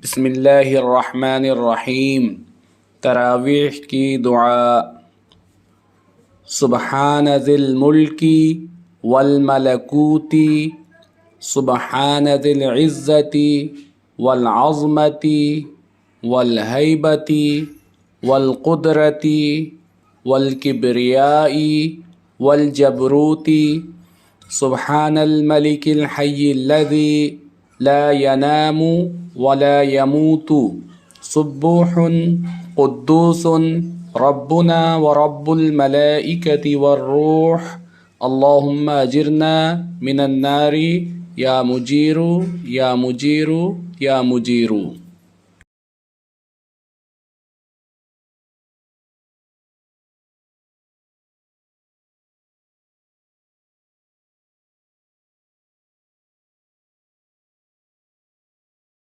बिस्मिल्लाहिर्रहमानिर्रहीम। तरावीह की दुआ। सुब्हान ज़िल मुल्की वल मलकूती, सुब्हान ज़िल इज़्ज़ती वल अज़मती वल हैबती वल क़ुदरती वल किब्रियाई वल जबरूती। सुब्हानल मलिकिल हय्यिल्लज़ी ला यनामु वला यमूतु, सुब्बूहुन क़ुद्दूसुन रब्बुना व रब्बुल मलाइकति वर्रूह। अल्लाहुम्मा अजिरना मिनन नारी या मुजीरु या मुजीरु या मुजीरु।